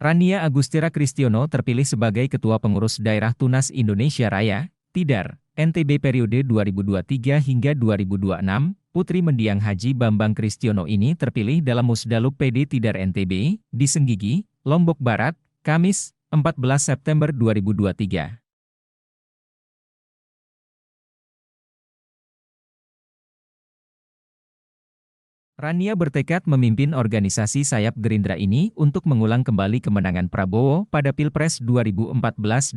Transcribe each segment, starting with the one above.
Rania Agustira Kristiono terpilih sebagai Ketua Pengurus Daerah Tunas Indonesia Raya, Tidar, NTB periode 2023 hingga 2026. Putri Mendiang Haji Bambang Kristiono ini terpilih dalam Musdalub PD Tidar NTB, di Senggigi, Lombok Barat, Kamis, 14 September 2023. Rania bertekad memimpin organisasi sayap Gerindra ini untuk mengulang kembali kemenangan Prabowo pada Pilpres 2014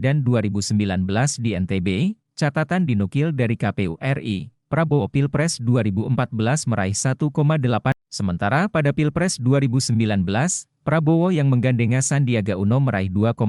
dan 2019 di NTB. Catatan dinukil dari KPU RI, Prabowo Pilpres 2014 meraih 1,8, sementara pada Pilpres 2019, Prabowo yang menggandeng Sandiaga Uno meraih 2,01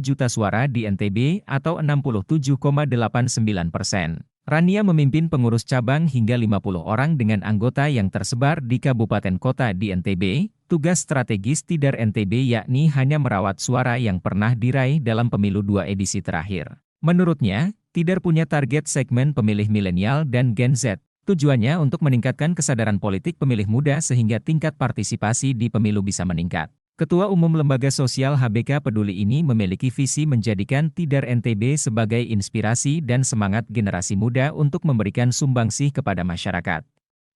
juta suara di NTB atau 67,89%. Rania memimpin pengurus cabang hingga 50 orang dengan anggota yang tersebar di kabupaten kota di NTB. Tugas strategis Tidar NTB yakni hanya merawat suara yang pernah diraih dalam pemilu 2 edisi terakhir. Menurutnya, Tidar punya target segmen pemilih milenial dan Gen Z. Tujuannya untuk meningkatkan kesadaran politik pemilih muda sehingga tingkat partisipasi di pemilu bisa meningkat. Ketua Umum Lembaga Sosial HBK Peduli ini memiliki visi menjadikan Tidar NTB sebagai inspirasi dan semangat generasi muda untuk memberikan sumbangsih kepada masyarakat.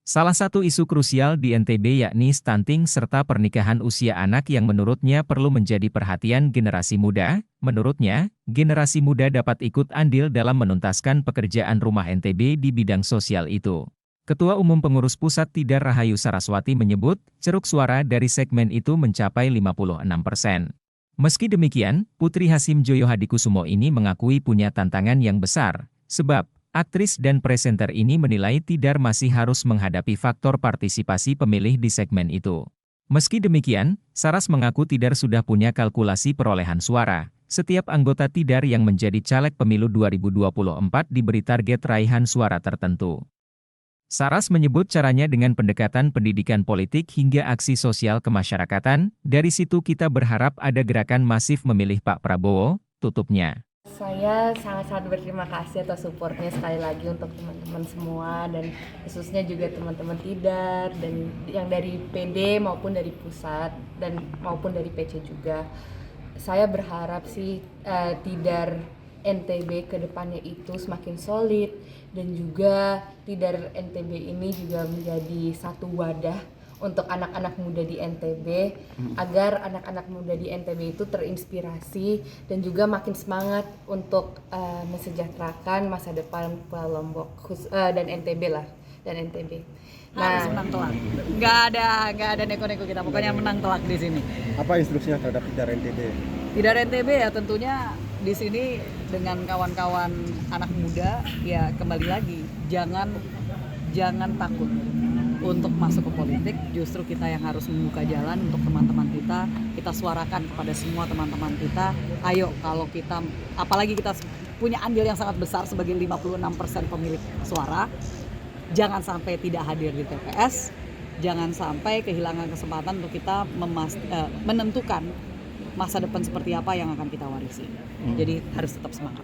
Salah satu isu krusial di NTB yakni stunting serta pernikahan usia anak yang menurutnya perlu menjadi perhatian generasi muda. Menurutnya, generasi muda dapat ikut andil dalam menuntaskan pekerjaan rumah NTB di bidang sosial itu. Ketua Umum Pengurus Pusat Tidar Rahayu Saraswati menyebut, ceruk suara dari segmen itu mencapai 56%. Meski demikian, Putri Hasim Joyo Hadikusumo ini mengakui punya tantangan yang besar, sebab aktris dan presenter ini menilai Tidar masih harus menghadapi faktor partisipasi pemilih di segmen itu. Meski demikian, Saras mengaku Tidar sudah punya kalkulasi perolehan suara. Setiap anggota Tidar yang menjadi caleg pemilu 2024 diberi target raihan suara tertentu. Saras menyebut caranya dengan pendekatan pendidikan politik hingga aksi sosial kemasyarakatan. Dari situ kita berharap ada gerakan masif memilih Pak Prabowo, tutupnya. Saya sangat-sangat berterima kasih atas supportnya sekali lagi untuk teman-teman semua dan khususnya juga teman-teman Tidar dan yang dari PD maupun dari pusat dan maupun dari PC juga. Saya berharap sih Tidar NTB ke depannya itu semakin solid dan juga Tidar NTB ini juga menjadi satu wadah untuk anak-anak muda di NTB agar anak-anak muda di NTB itu terinspirasi dan juga makin semangat untuk mensejahterakan masa depan Pulau Lombok dan NTB lah dan NTB. Harus menang telak. Nggak ada neko-neko kita, pokoknya menang telak di sini. Apa instruksinya terhadap Tidar NTB? Tidar NTB ya tentunya di sini dengan kawan-kawan anak muda ya kembali lagi jangan takut untuk masuk ke politik. Justru kita yang harus membuka jalan untuk teman-teman kita suarakan kepada semua teman-teman kita. Ayo kalau kita, apalagi kita punya andil yang sangat besar sebagai 56% pemilik suara, jangan sampai tidak hadir di TPS, jangan sampai kehilangan kesempatan untuk kita menentukan masa depan seperti apa yang akan kita warisi. Jadi harus tetap semangat.